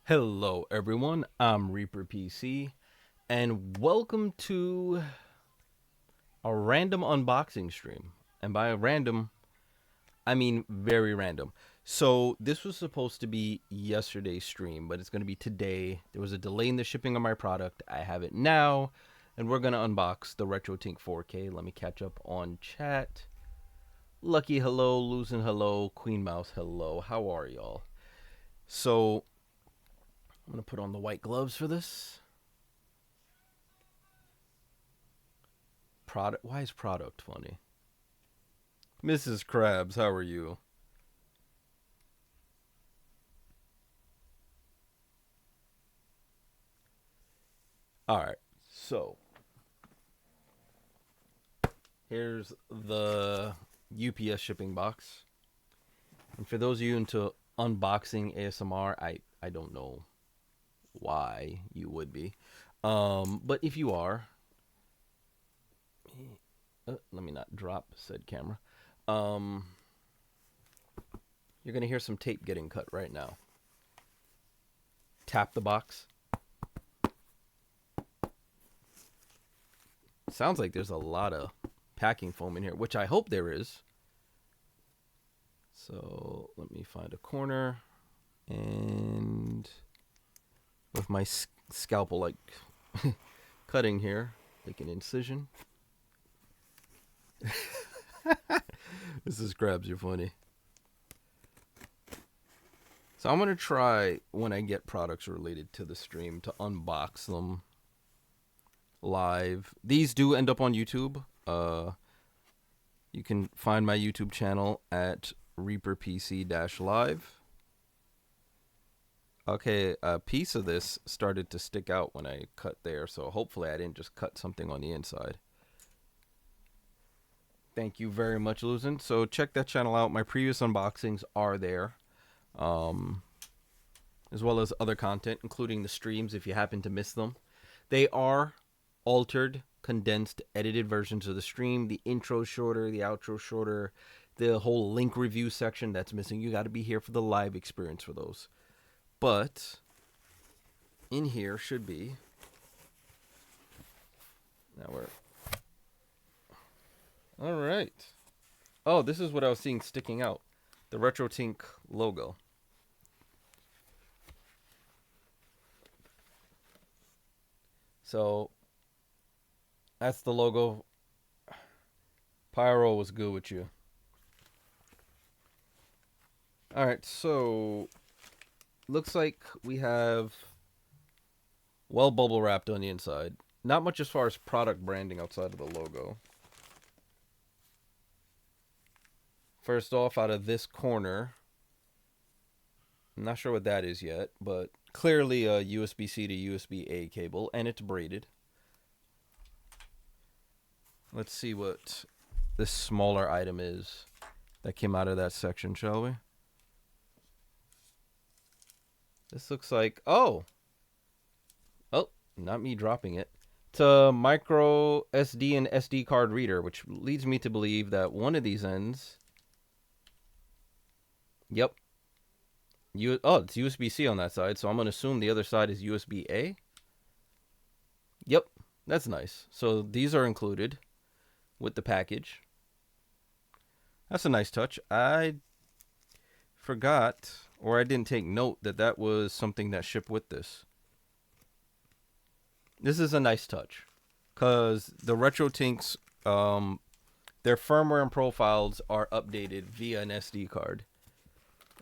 Hello everyone, I'm Reaper PC, and welcome to a random unboxing stream. And by random, I mean very random. So this was supposed to be yesterday's stream, but it's going to be today. There was a delay in the shipping of my product. I have it now, and we're going to unbox the RetroTink 4K. Let me catch up on chat. Lucky hello, Losing hello, Queen Mouse hello. How are y'all? So I'm going to put on the white gloves for this. Product. Why is product funny? Mrs. Krabs, how are you? All right. So here's the UPS shipping box. And for those of you into unboxing ASMR, I don't know why you would be. But if you are, let me not drop said camera. You're going to hear some tape getting cut right now. Tap the box. Sounds like there's a lot of packing foam in here, which I hope there is. So let me find a corner, and with my scalpel like cutting here, make an incision. This is Krabs, you're funny. So I'm going to try, when I get products related to the stream, to unbox them live. These do end up on YouTube. You can find my YouTube channel at ReaperPC-Live. Okay, a piece of this started to stick out when I cut there, so hopefully I didn't just cut something on the inside. Thank you very much, Luzin. So check that channel out. My previous unboxings are there, as well as other content, including the streams if you happen to miss them. They are altered, condensed, edited versions of the stream. The intro shorter, the outro shorter, the whole link review section that's missing. You got to be here for the live experience for those. But in here should be, now we're, all right. Oh, this is what I was seeing sticking out, the RetroTink logo. So that's the logo. Pyro was good with you. All right, so looks like we have well bubble wrapped on the inside. Not much as far as product branding outside of the logo. First off, out of this corner, I'm not sure what that is yet, but clearly a USB-C to USB-A cable, and it's braided. Let's see what this smaller item is that came out of that section, shall we? This looks like, oh, not me dropping it. It's a micro SD and SD card reader, which leads me to believe that one of these ends, yep, it's USB-C on that side, so I'm going to assume the other side is USB-A. Yep, that's nice. So these are included with the package. That's a nice touch. I forgot, or I didn't take note that that was something that shipped with this. This is a nice touch, because the RetroTinks, their firmware and profiles are updated via an SD card.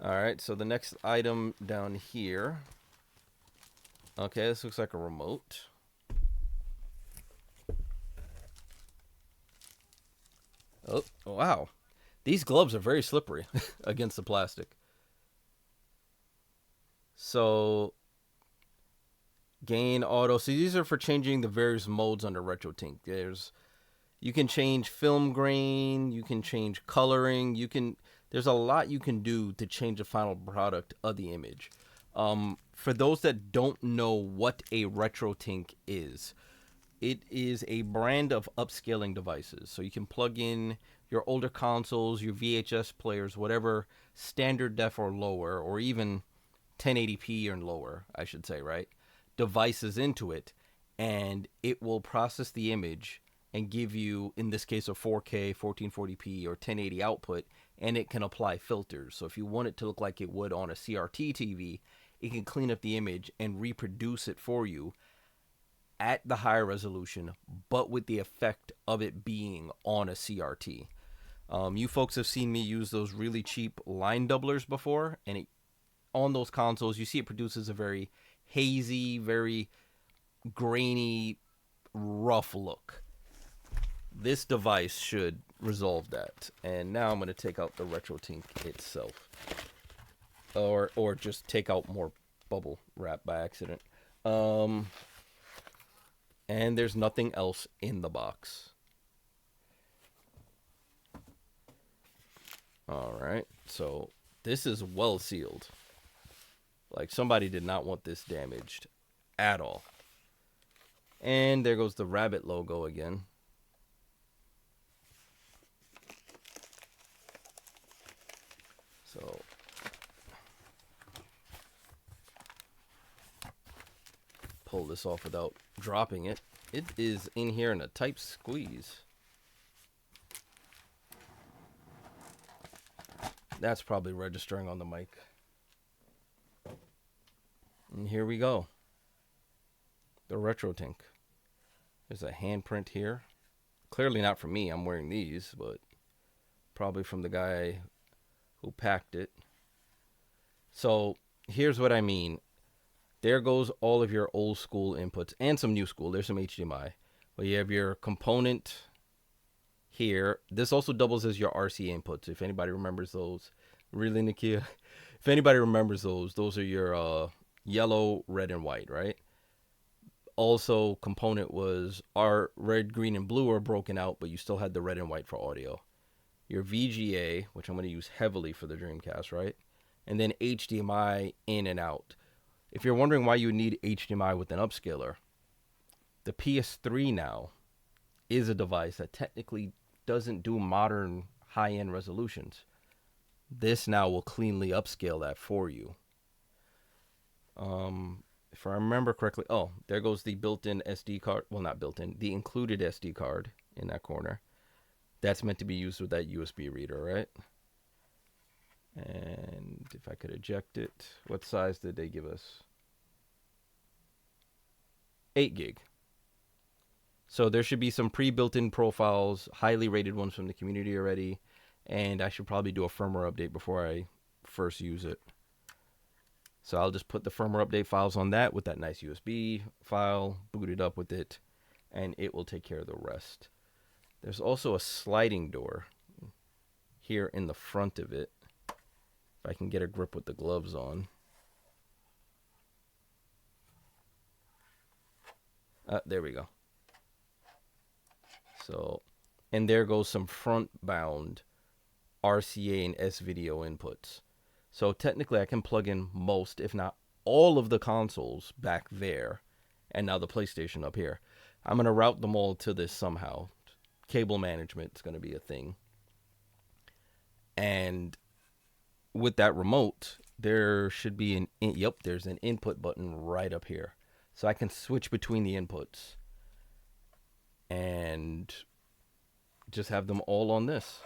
All right, so the next item down here. Okay, this looks like a remote. Oh, wow. These gloves are very slippery against the plastic. So, gain auto. So these are for changing the various modes under RetroTink. You can change film grain, you can change coloring, there's a lot you can do to change the final product of the image. For those that don't know what a RetroTink is, it is a brand of upscaling devices. So you can plug in your older consoles, your VHS players, whatever standard def or lower, or even 1080p and lower, I should say, right? Devices into it, and it will process the image and give you, in this case, a 4K, 1440p, or 1080 output, and it can apply filters. So if you want it to look like it would on a CRT TV, it can clean up the image and reproduce it for you at the higher resolution, but with the effect of it being on a CRT. You folks have seen me use those really cheap line doublers before, and on those consoles, you see it produces a very hazy, very grainy, rough look. This device should resolve that. And now I'm going to take out the RetroTink itself. Or just take out more bubble wrap by accident. And there's nothing else in the box. Alright, so this is well sealed. Like, somebody did not want this damaged at all. And there goes the rabbit logo again. So pull this off without dropping it. It is in here in a tight squeeze. That's probably registering on the mic. And here we go. The RetroTink. There's a handprint here. Clearly not from me. I'm wearing these, but probably from the guy who packed it. So here's what I mean. There goes all of your old school inputs and some new school. There's some HDMI. But you have your component here. This also doubles as your RC inputs. If anybody remembers those. Really, Nakia? If anybody remembers those are your yellow, red, and white, right? Also, component was our red, green, and blue are broken out, but you still had the red and white for audio. Your VGA, which I'm going to use heavily for the Dreamcast, right? And then HDMI in and out. If you're wondering why you need HDMI with an upscaler, the PS3 now is a device that technically doesn't do modern high-end resolutions. This now will cleanly upscale that for you. If I remember correctly, oh, there goes the built-in SD card. Well, not built-in, the included SD card in that corner. That's meant to be used with that USB reader, right? And if I could eject it, what size did they give us? 8 gig. So there should be some pre-built-in profiles, highly rated ones from the community already, and I should probably do a firmware update before I first use it. So I'll just put the firmware update files on that with that nice USB file, boot it up with it, and it will take care of the rest. There's also a sliding door here in the front of it. If I can get a grip with the gloves on. There we go. So, and there goes some front-bound RCA and S-video inputs. So technically I can plug in most, if not all of the consoles back there, and now the PlayStation up here. I'm going to route them all to this somehow. Cable management is going to be a thing. And with that remote, there should be there's an input button right up here. So I can switch between the inputs and just have them all on this.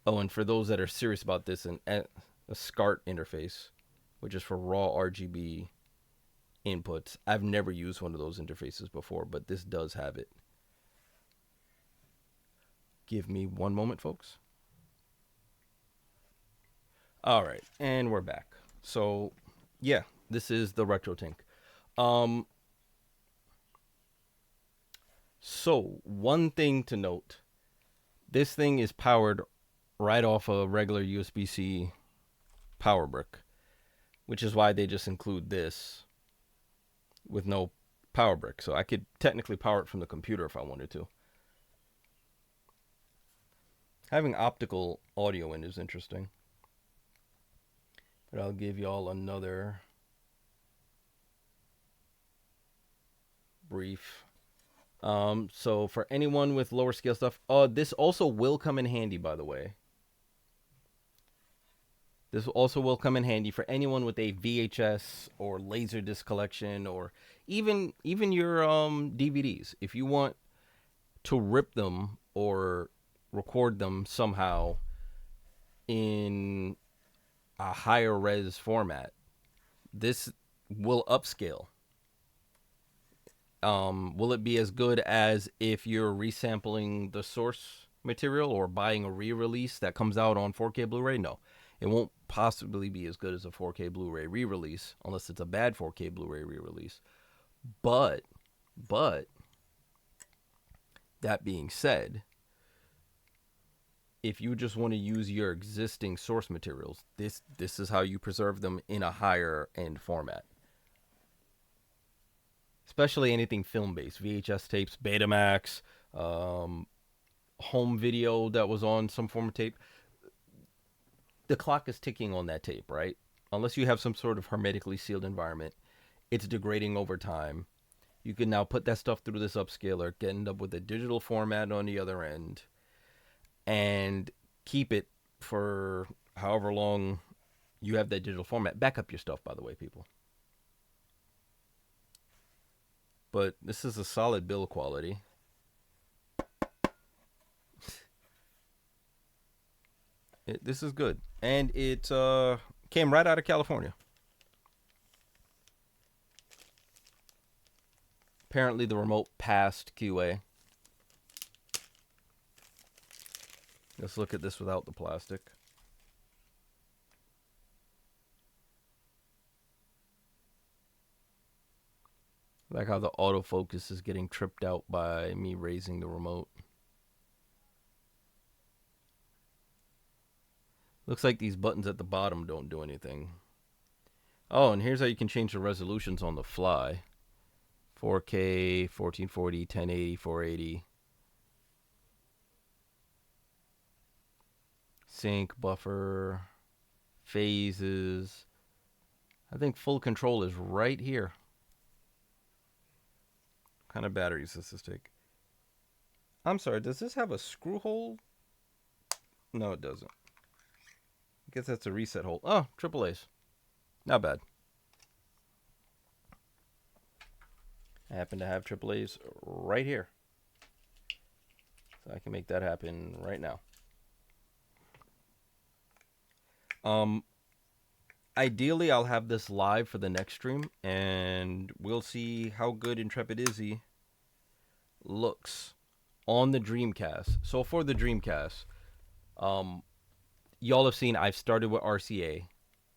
Oh, and for those that are serious about this, a SCART interface, which is for raw RGB inputs. I've never used one of those interfaces before, but this does have it. Give me one moment, folks. All right, and we're back. So, yeah, this is the RetroTink. So, one thing to note. This thing is powered right off a regular USB-C power brick, which is why they just include this with no power brick. So I could technically power it from the computer if I wanted to. Having optical audio in is interesting. But I'll give y'all another brief. So for anyone with lower scale stuff, this also will come in handy, by the way. This also will come in handy for anyone with a VHS or Laserdisc collection, or even your DVDs. If you want to rip them or record them somehow in a higher res format, this will upscale. Will it be as good as if you're resampling the source material or buying a re-release that comes out on 4K Blu-ray? No, it won't possibly be as good as a 4K Blu-ray re-release unless it's a bad 4K Blu-ray re-release. But, but that being said, if you just want to use your existing source materials, this is how you preserve them in a higher end format. Especially anything film based, VHS tapes, Betamax, home video that was on some form of tape. The clock is ticking on that tape, right? Unless you have some sort of hermetically sealed environment, it's degrading over time. You can now put that stuff through this upscaler, end up with a digital format on the other end, and keep it for however long you have that digital format. Back up your stuff, by the way, people. But this is a solid build quality. This is good. And it came right out of California. Apparently the remote passed QA. Let's look at this without the plastic. Like how the autofocus is getting tripped out by me raising the remote. Looks like these buttons at the bottom don't do anything. Oh, and here's how you can change the resolutions on the fly. 4K, 1440, 1080, 480. Sync, buffer, phases. I think full control is right here. What kind of batteries does this take? I'm sorry, does this have a screw hole? No, it doesn't. I guess that's a reset hole. Oh, AAA's. Not bad. I happen to have AAA's right here. So I can make that happen right now. Ideally, I'll have this live for the next stream, and we'll see how good Intrepid Izzy looks on the Dreamcast. So for the Dreamcast, y'all have seen I've started with RCA.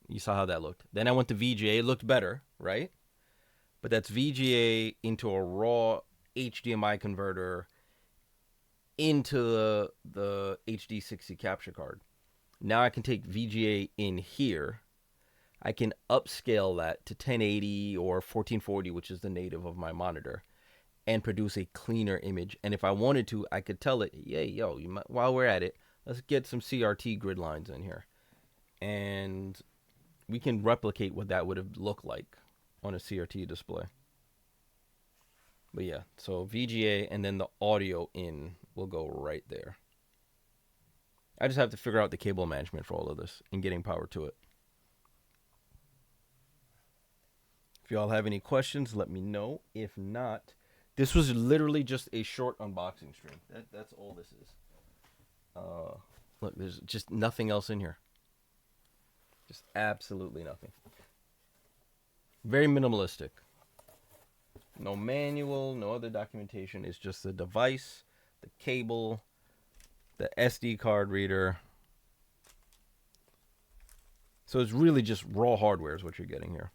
You saw how that looked. Then I went to VGA. It looked better, right? But that's VGA into a raw HDMI converter into the HD60 capture card. Now I can take VGA in here. I can upscale that to 1080 or 1440, which is the native of my monitor, and produce a cleaner image. And if I wanted to, I could tell it, "Hey, yo, while we're at it, let's get some CRT grid lines in here." And we can replicate what that would have looked like on a CRT display. But yeah, so VGA and then the audio in will go right there. I just have to figure out the cable management for all of this and getting power to it. If y'all have any questions, let me know. If not, this was literally just a short unboxing stream. That's all this is. Look, there's just nothing else in here. Just absolutely nothing. Very minimalistic. No manual, no other documentation. It's just the device, the cable, the SD card reader. So it's really just raw hardware is what you're getting here.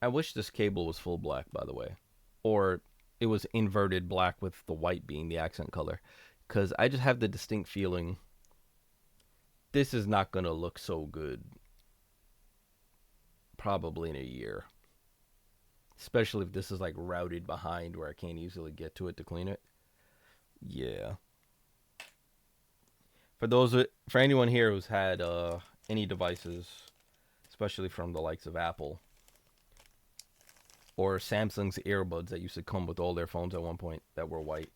I wish this cable was full black, by the way. Or it was inverted black with the white being the accent color. Because I just have the distinct feeling this is not going to look so good probably in a year. Especially if this is like routed behind where I can't easily get to it to clean it. Yeah. For anyone here who's had any devices, especially from the likes of Apple or Samsung's earbuds that used to come with all their phones at one point that were white.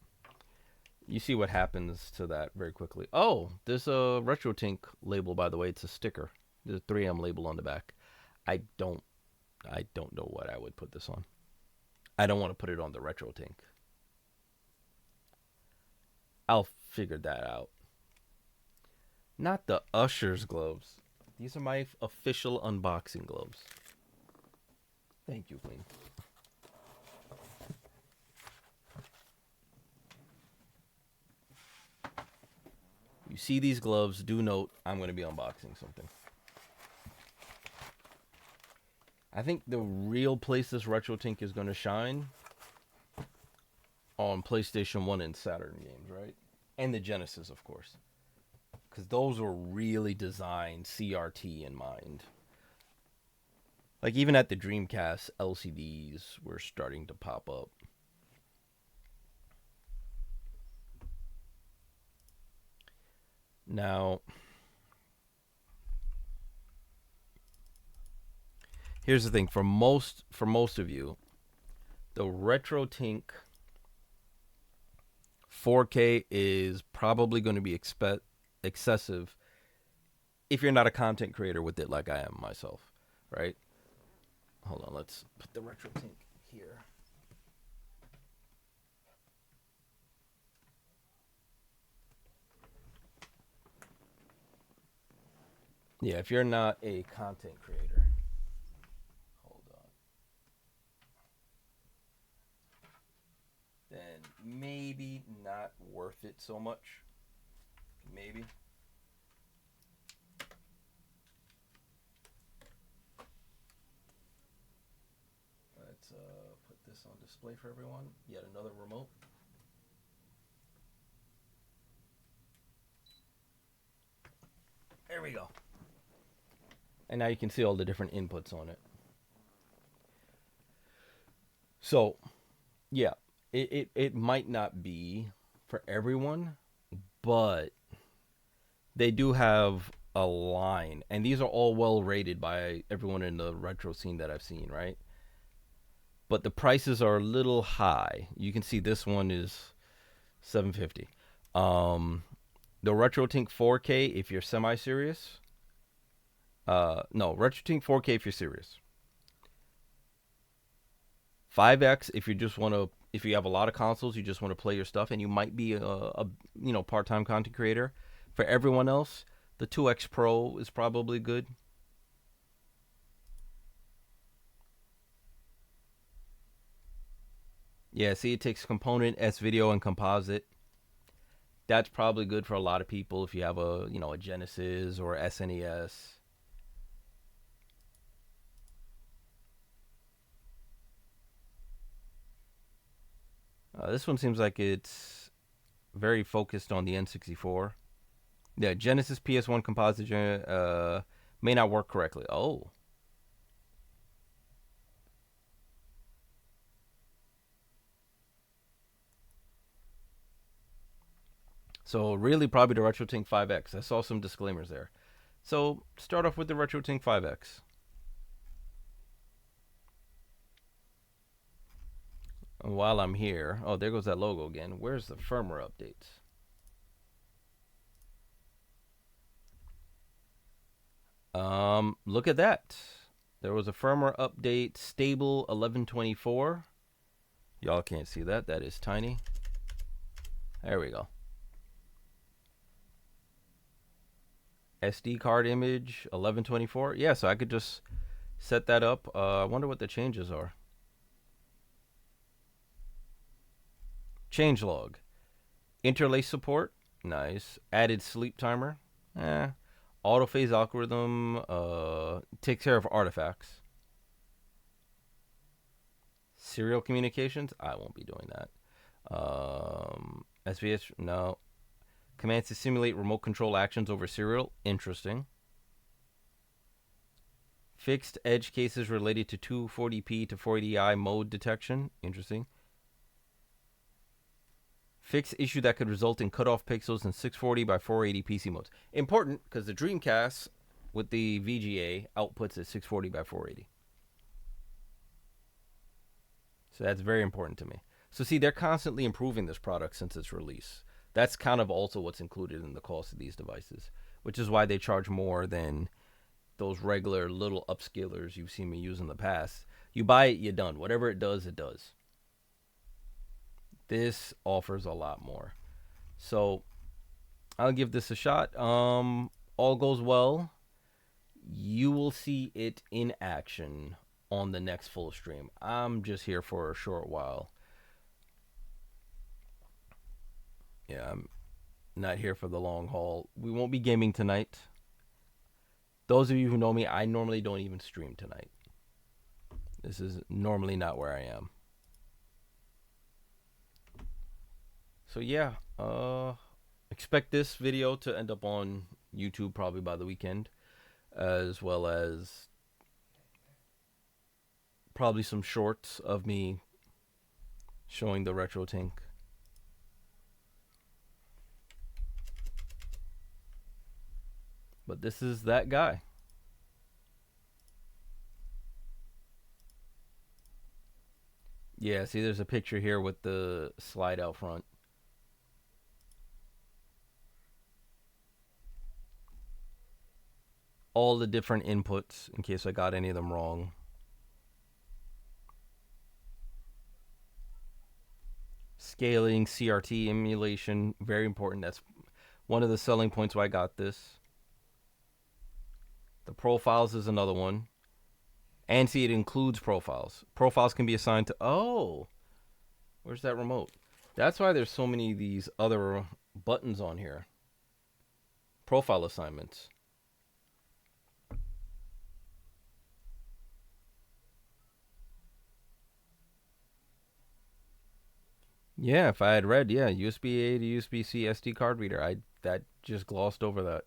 You see what happens to that very quickly. Oh, there's a RetroTink label, by the way. It's a sticker. There's a 3M label on the back. I don't know what I would put this on. I don't want to put it on the RetroTink. I'll figure that out. Not the Usher's gloves. These are my official unboxing gloves. Thank you, Queen. You see these gloves, do note I'm going to be unboxing something. I think the real place this RetroTink is going to shine on PlayStation 1 and Saturn games, right? And the Genesis, of course. Because those were really designed CRT in mind. Like even at the Dreamcast, LCDs were starting to pop up. Now, here's the thing. For most of you, the RetroTink 4K is probably going to be excessive if you're not a content creator with it like I am myself, right? Hold on, let's put the RetroTink here. Yeah, if you're not a content creator, hold on, then maybe not worth it so much. Maybe. Let's put this on display for everyone. Yet another remote. There we go. And now you can see all the different inputs on it. So, yeah, it might not be for everyone, but they do have a line. And these are all well rated by everyone in the retro scene that I've seen, right? But the prices are a little high. You can see this one is $750. The RetroTink 4K, if you're semi-serious. No, RetroTink 4K if you're serious. 5X if you just want to, if you have a lot of consoles, you just want to play your stuff, and you might be a part-time content creator. For everyone else, the 2X Pro is probably good. Yeah, see, it takes component, S-Video, and composite. That's probably good for a lot of people if you have a Genesis or SNES. This one seems like it's very focused on the N64. Yeah, Genesis PS1 composite may not work correctly. Oh. So really probably the RetroTink 5X. I saw some disclaimers there. So start off with the RetroTink 5X. And while I'm here, oh, there goes that logo again. Where's the firmware updates? Look at that. There was a firmware update, stable 1124. Y'all can't see that. That is tiny. There we go. SD card image 1124. Yeah, so I could just set that up. I wonder what the changes are. Changelog. Interlace support. Nice. Added sleep timer. Autophase algorithm takes care of artifacts. Serial communications. I won't be doing that. SBS. No. Commands to simulate remote control actions over serial. Interesting. Fixed edge cases related to 240p to 480i mode detection. Interesting. Fix issue that could result in cutoff pixels in 640 by 480 PC modes. Important because the Dreamcast with the VGA outputs at 640 by 480. So that's very important to me. So see, they're constantly improving this product since its release. That's kind of also what's included in the cost of these devices, which is why they charge more than those regular little upscalers you've seen me use in the past. You buy it, you're done. Whatever it does, it does. This offers a lot more. So I'll give this a shot. All goes well, you will see it in action on the next full stream. I'm just here for a short while. Yeah, I'm not here for the long haul. We won't be gaming tonight. Those of you who know me, I normally don't even stream tonight. This is normally not where I am. So yeah, expect this video to end up on YouTube probably by the weekend, as well as probably some shorts of me showing the RetroTink. But this is that guy. Yeah, see, there's a picture here with the slide out front. All the different inputs in case I got any of them wrong. Scaling, CRT emulation, very important. That's one of the selling points why I got this. The profiles is another one. And see, it includes profiles. Profiles can be assigned to... Oh! Where's that remote? That's why there's so many of these other buttons on here. Profile assignments. Yeah, if I had read, yeah, USB-A to USB-C SD card reader. That just glossed over that.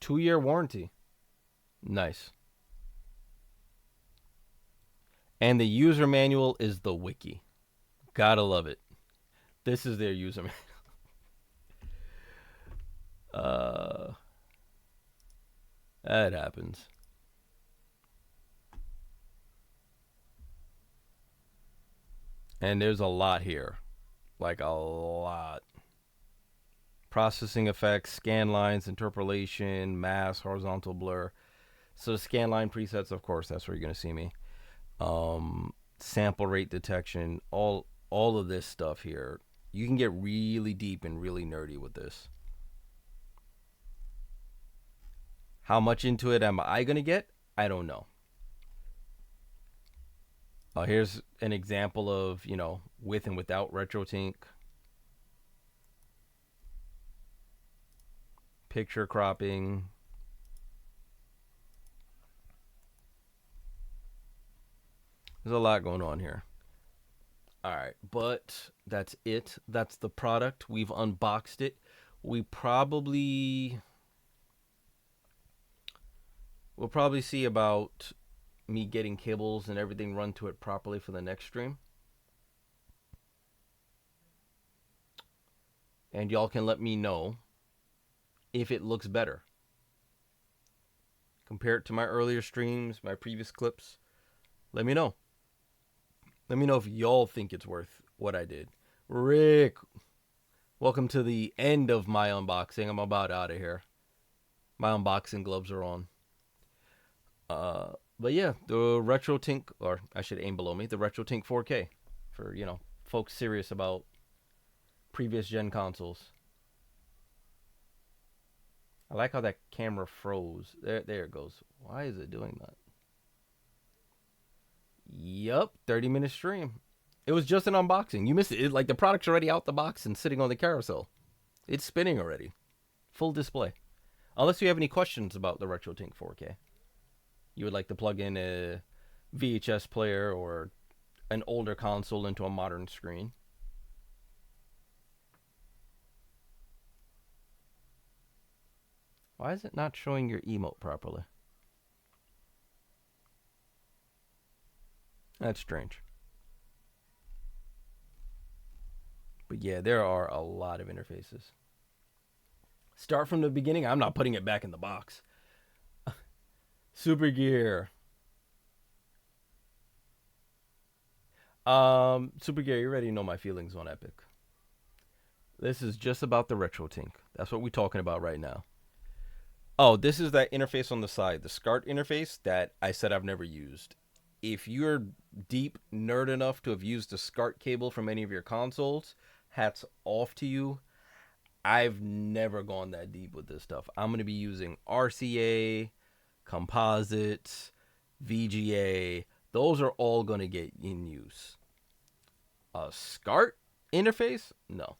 Two-year warranty. Nice. And the user manual is the wiki. Gotta love it. This is their user manual. That happens. And there's a lot here. Like a lot. Processing effects, scan lines, interpolation, mask, horizontal blur. So scan line presets, of course, that's where you're gonna see me. Sample rate detection, all of this stuff here. You can get really deep and really nerdy with this. How much into it am I gonna get? I don't know. Here's an example of, with and without RetroTink. Picture cropping. There's a lot going on here. All right, but that's it. That's the product. We've unboxed it. We'll probably see about me getting cables and everything run to it properly for the next stream. And y'all can let me know if it looks better. Compare it to my earlier streams, my previous clips. Let me know. Let me know if y'all think it's worth what I did. Rick, welcome to the end of my unboxing. I'm about out of here. My unboxing gloves are on. But yeah, the RetroTink, or I should aim below me, the RetroTink 4K for, folks serious about previous gen consoles. I like how that camera froze. There it goes. Why is it doing that? Yup, 30-minute stream. It was just an unboxing. You missed it. Like, the product's already out the box and sitting on the carousel. It's spinning already. Full display. Unless you have any questions about the RetroTink 4K. You would like to plug in a VHS player or an older console into a modern screen. Why is it not showing your emote properly? That's strange. But yeah, there are a lot of interfaces. Start from the beginning. I'm not putting it back in the box. Super Gear. Super Gear, you already know my feelings on Epic. This is just about the RetroTink. That's what we're talking about right now. Oh, this is that interface on the side, the SCART interface that I said I've never used. If you're deep nerd enough to have used the SCART cable from any of your consoles, hats off to you. I've never gone that deep with this stuff. I'm going to be using RCA, composites, VGA. Those are all going to get in use. A SCART interface? No.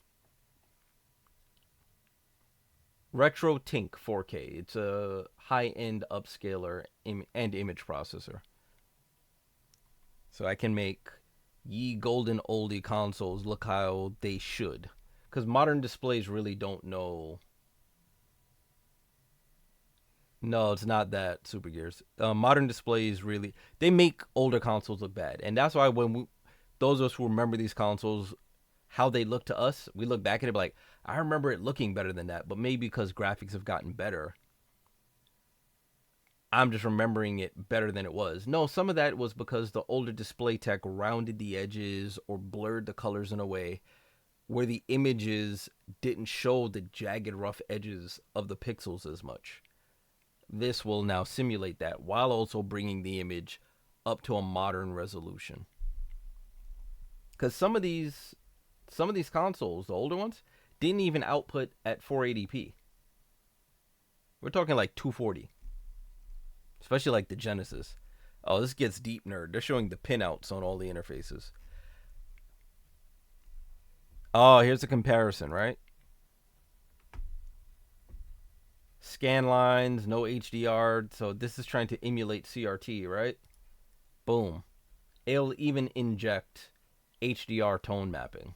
RetroTink 4K. It's a high-end upscaler and image processor. So I can make ye golden oldie consoles look how they should. Because modern displays really don't know. No, it's not that, Super Gears. Modern displays really, they make older consoles look bad. And that's why those of us who remember these consoles, how they look to us, we look back at it like, I remember it looking better than that. But maybe because graphics have gotten better, I'm just remembering it better than it was. No, some of that was because the older display tech rounded the edges or blurred the colors in a way where the images didn't show the jagged, rough edges of the pixels as much. This will now simulate that while also bringing the image up to a modern resolution. Because some of these consoles, the older ones, didn't even output at 480p. We're talking like 240, especially like the Genesis. Oh, this gets deep nerd. They're showing the pinouts on all the interfaces. Oh, here's a comparison, right? Scan lines, no HDR. So this is trying to emulate CRT, right? Boom. It'll even inject HDR tone mapping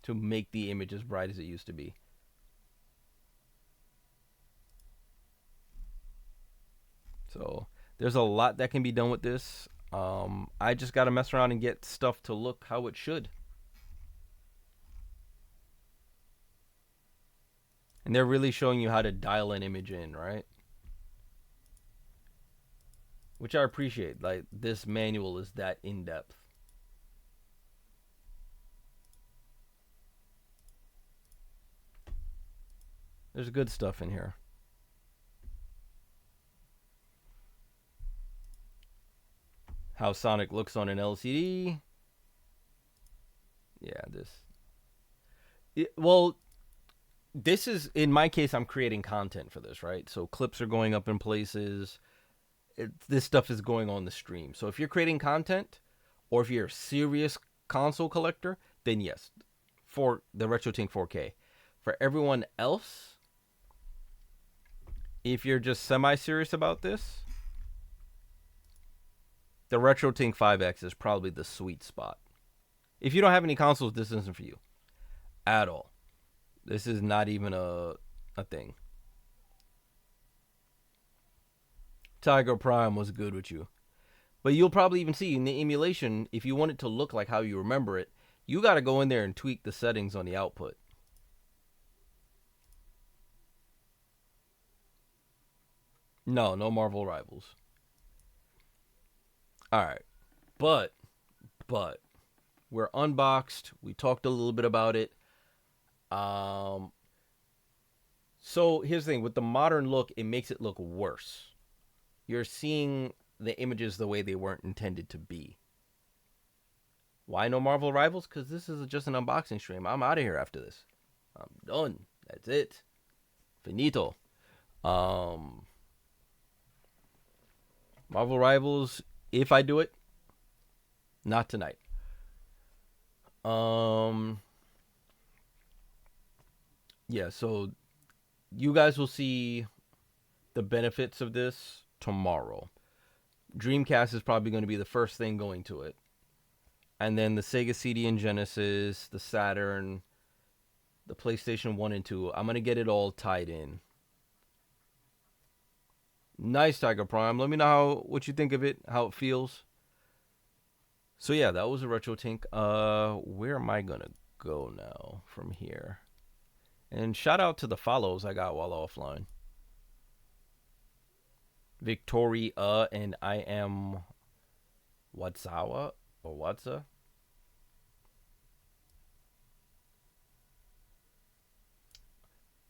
to make the image as bright as it used to be. So there's a lot that can be done with this. I just got to mess around and get stuff to look how it should. And they're really showing you how to dial an image in, right? Which I appreciate. Like, this manual is that in depth. There's good stuff in here. How Sonic looks on an LCD. Yeah, well, this is, in my case, I'm creating content for this, right? So clips are going up in places. This stuff is going on the stream. So if you're creating content, or if you're a serious console collector, then yes, for the RetroTink 4K. For everyone else, if you're just semi-serious about this, the RetroTink 5X is probably the sweet spot. If you don't have any consoles, this isn't for you at all. This is not even a thing. Tiger Prime was good with you. But you'll probably even see in the emulation, if you want it to look like how you remember it, you got to go in there and tweak the settings on the output. No Marvel Rivals. All right. But we're unboxed. We talked a little bit about it. So here's the thing, with the modern look, it makes it look worse. You're seeing the images the way they weren't intended to be. Why no Marvel Rivals? Because this is just an unboxing stream. I'm out of here after this. I'm done. That's it. Finito. Marvel Rivals, if I do it, not tonight. Yeah, so you guys will see the benefits of this tomorrow. Dreamcast is probably going to be the first thing going to it. And then the Sega CD and Genesis, the Saturn, the PlayStation 1 and 2. I'm going to get it all tied in. Nice, Tiger Prime. Let me know what you think of it, how it feels. So yeah, that was a RetroTink. Where am I going to go now from here? And shout out to the follows I got while offline. Victoria, and I am Watsawa or Watsa.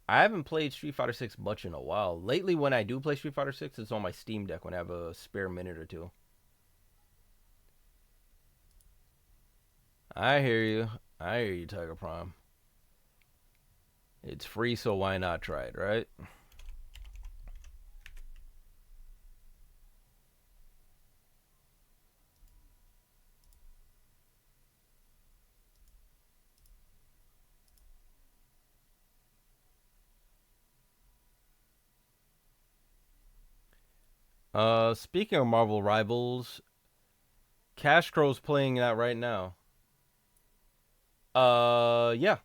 I haven't played Street Fighter 6 much in a while. Lately, when I do play Street Fighter 6, it's on my Steam Deck when I have a spare minute or two. I hear you. I hear you, Tiger Prime. It's free, so why not try it, right? Speaking of Marvel Rivals, Castro's playing that right now. Yeah,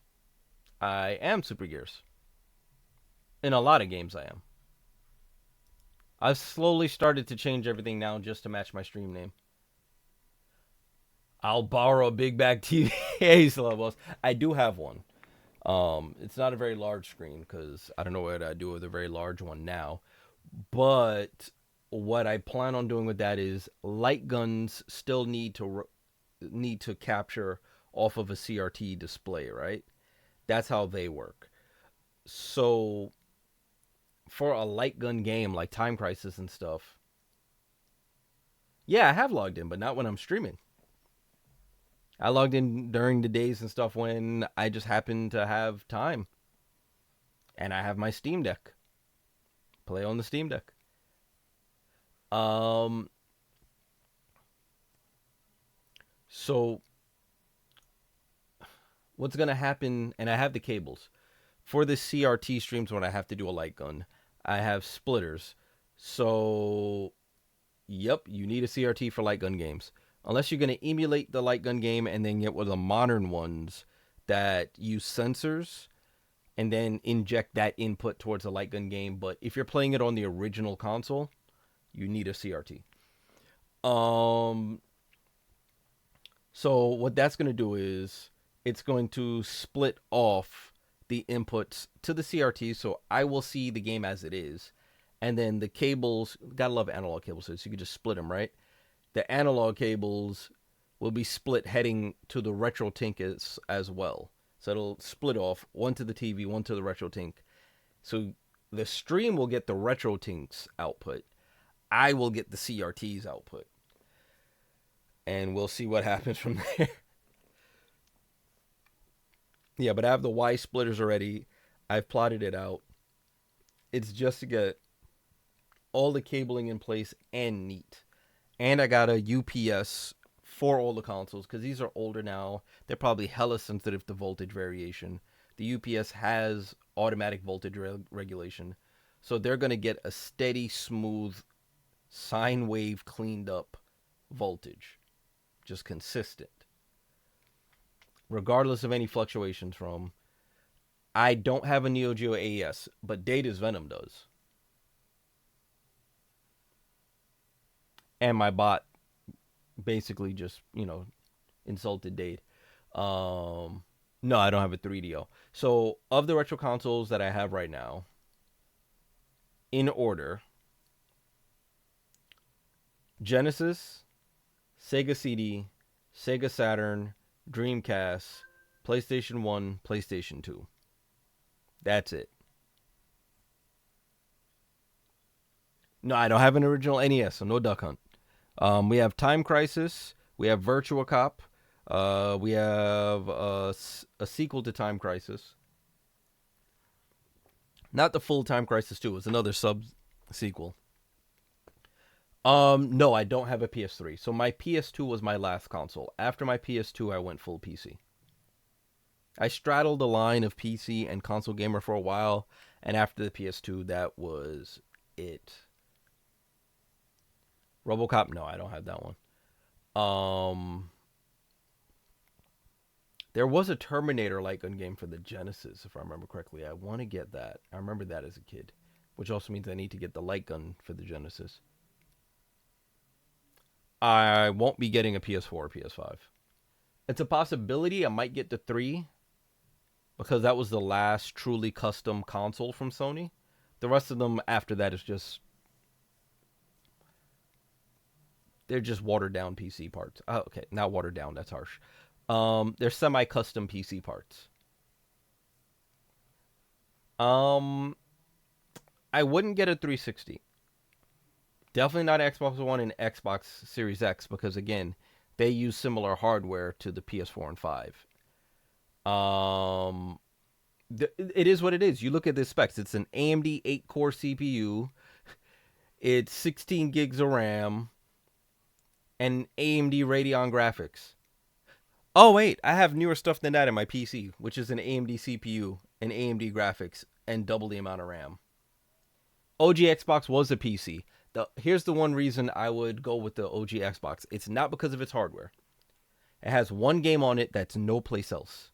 I am Super Gears. In a lot of games, I am. I've slowly started to change everything now just to match my stream name. I'll borrow a big bag TV. Hey, boss. I do have one. It's not a very large screen because I don't know what I do with a very large one now. But what I plan on doing with that is light guns still need to capture off of a CRT display, right? That's how they work. So for a light gun game like Time Crisis and stuff, yeah, I have logged in, but not when I'm streaming. I logged in during the days and stuff when I just happen to have time and I have my Steam Deck. Play on the Steam Deck. Um so what's going to happen, and I have the cables for the CRT streams when I have to do a light gun. I have splitters. So yep, you need a CRT for light gun games. Unless you're going to emulate the light gun game and then get one of the modern ones that use sensors and then inject that input towards a light gun game. But if you're playing it on the original console, you need a CRT. Um, so what that's going to do is it's going to split off the inputs to the CRT, so I will see the game as it is. And then the cables, gotta love analog cables, so you can just split them, right? The analog cables will be split heading to the RetroTink as well. So it'll split off, one to the TV, one to the RetroTink. So the stream will get the RetroTink's output. I will get the CRT's output. And we'll see what happens from there. Yeah, but I have the Y splitters already. I've plotted it out. It's just to get all the cabling in place and neat. And I got a UPS for all the consoles because these are older now. They're probably hella sensitive to voltage variation. The UPS has automatic voltage regulation. So they're going to get a steady, smooth, sine wave cleaned up voltage. Just consistent. Regardless of any fluctuations from. I don't have a Neo Geo AES, but Data's Venom does. And my bot basically just, insulted Date. No, I don't have a 3DO. So, of the retro consoles that I have right now, in order, Genesis, Sega CD, Sega Saturn, Dreamcast, PlayStation 1, PlayStation 2. That's it. No, I don't have an original NES, so no Duck Hunt. We have Time Crisis. We have Virtua Cop. We have a sequel to Time Crisis. Not the full Time Crisis 2. It's another sub sequel. No, I don't have a PS3. So my PS2 was my last console. After my PS2, I went full PC. I straddled the line of PC and console gamer for a while, and after the PS2, that was it. RoboCop, no, I don't have that one. There was a Terminator light gun game for the Genesis, if I remember correctly. I want to get that. I remember that as a kid, which also means I need to get the light gun for the Genesis. I won't be getting a PS4 or PS5. It's a possibility I might get the 3 because that was the last truly custom console from Sony. The rest of them after that is just They're just watered down PC parts. Oh, okay, not watered down. That's harsh. They're semi-custom PC parts. I wouldn't get a 360. Definitely not Xbox One and Xbox Series X because again, they use similar hardware to the PS4 and 5. Um, it is what it is. You look at the specs. It's an AMD 8-core CPU. It's 16 gigs of RAM and AMD Radeon graphics. Oh wait, I have newer stuff than that in my PC, which is an AMD CPU and AMD graphics and double the amount of RAM. OG Xbox was a PC. Here's the one reason I would go with the OG Xbox. It's not because of its hardware. It has one game on it that's no place else.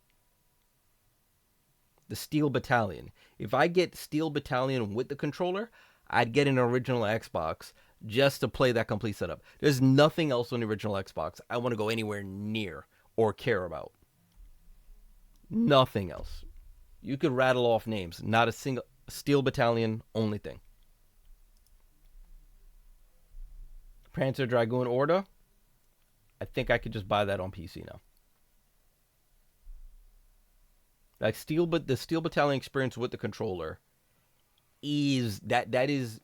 The Steel Battalion. If I get Steel Battalion with the controller, I'd get an original Xbox just to play that complete setup. There's nothing else on the original Xbox I want to go anywhere near or care about. Nothing else. You could rattle off names. Not a single. Steel Battalion, only thing. Panzer Dragoon Orda. I think I could just buy that on PC now. Like the Steel Battalion experience with the controller is that is,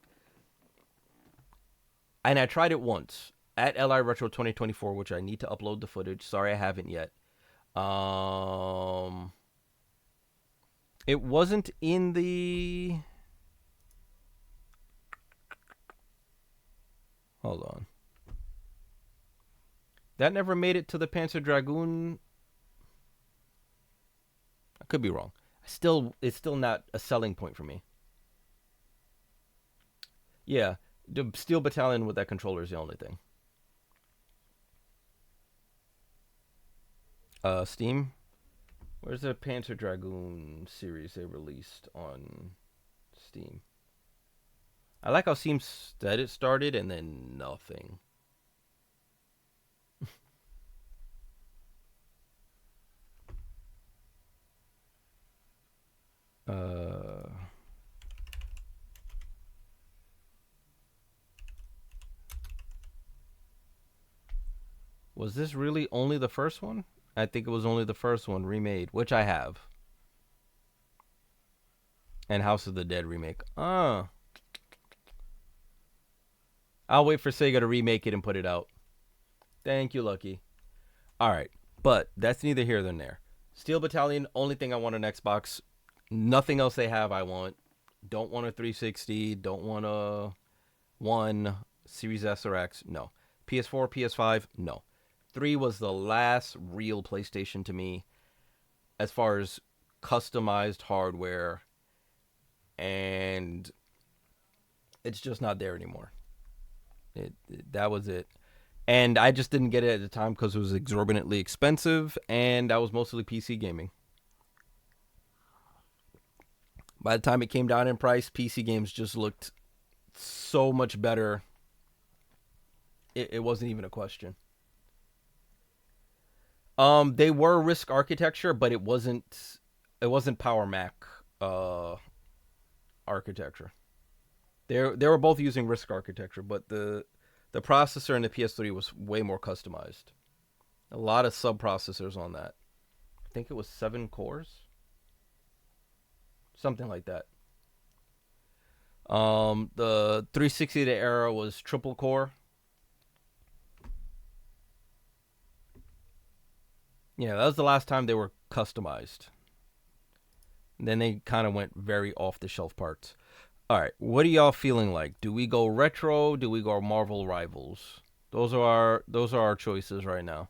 and I tried it once at LI Retro 2024, which I need to upload the footage. Sorry, I haven't yet. It wasn't in the. Hold on. That never made it to the Panzer Dragoon. I could be wrong. It's still not a selling point for me. Yeah, the Steel Battalion with that controller is the only thing. Steam. Where's the Panzer Dragoon series they released on Steam? I like how Steam said it started and then nothing. Was this really only the first one? I think it was only the first one remade, which I have. And House of the Dead remake. I'll wait for Sega to remake it and put it out. Thank you, Lucky. Alright, but that's neither here nor there. Steel Battalion, only thing I want on Xbox. Nothing else they have I want. Don't want a 360. Don't want a One, Series S or X. No. PS4, PS5. No. 3 was the last real PlayStation to me as far as customized hardware, and it's just not there anymore. That was it. And I just didn't get it at the time because it was exorbitantly expensive, and that was mostly PC gaming. By the time it came down in price, PC games just looked so much better. It wasn't even a question. They were RISC architecture, but it wasn't Power Mac architecture. They were both using RISC architecture, but the processor in the PS3 was way more customized. A lot of sub-processors on that. I think it was 7 cores. Something like that. The 360 era was triple core. Yeah, that was the last time they were customized. And then they kind of went very off-the-shelf parts. All right, what are y'all feeling like? Do we go retro? Do we go Marvel Rivals? Those are our choices right now.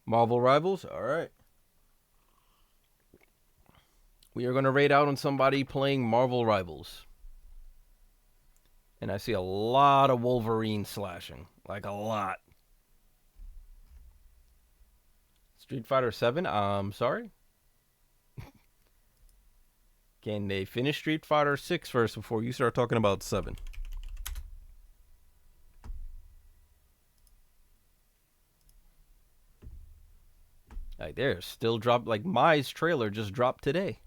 Marvel Rivals? All right. We are going to raid out on somebody playing Marvel Rivals. And I see a lot of Wolverine slashing. Like a lot. Street Fighter 7? Sorry? Can they finish Street Fighter 6 first before you start talking about 7? Like they're still dropped. Like Mai's trailer just dropped today.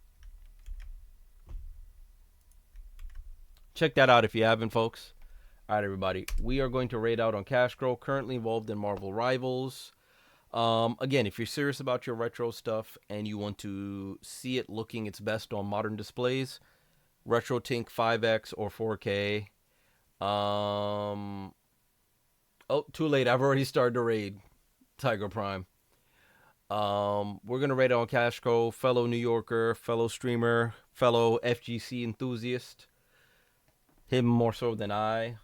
Check that out if you haven't, folks. All right, everybody. We are going to raid out on Cash Crow, currently involved in Marvel Rivals. Again, if you're serious about your retro stuff and you want to see it looking its best on modern displays, RetroTink 5X or 4K. Oh, too late. I've already started to raid Tiger Prime. We're gonna raid on Cash Crow, fellow New Yorker, fellow streamer, fellow FGC enthusiast. Him more so than I.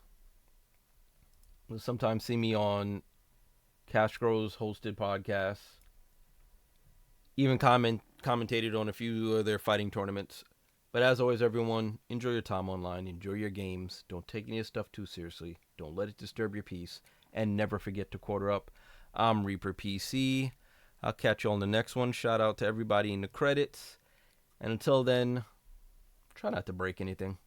You'll sometimes see me on Cash Crow's hosted podcasts. Even commentated on a few of their fighting tournaments. But as always, everyone, enjoy your time online. Enjoy your games. Don't take any of stuff too seriously. Don't let it disturb your peace. And never forget to quarter up. I'm Reaper PC. I'll catch you on the next one. Shout out to everybody in the credits. And until then, try not to break anything.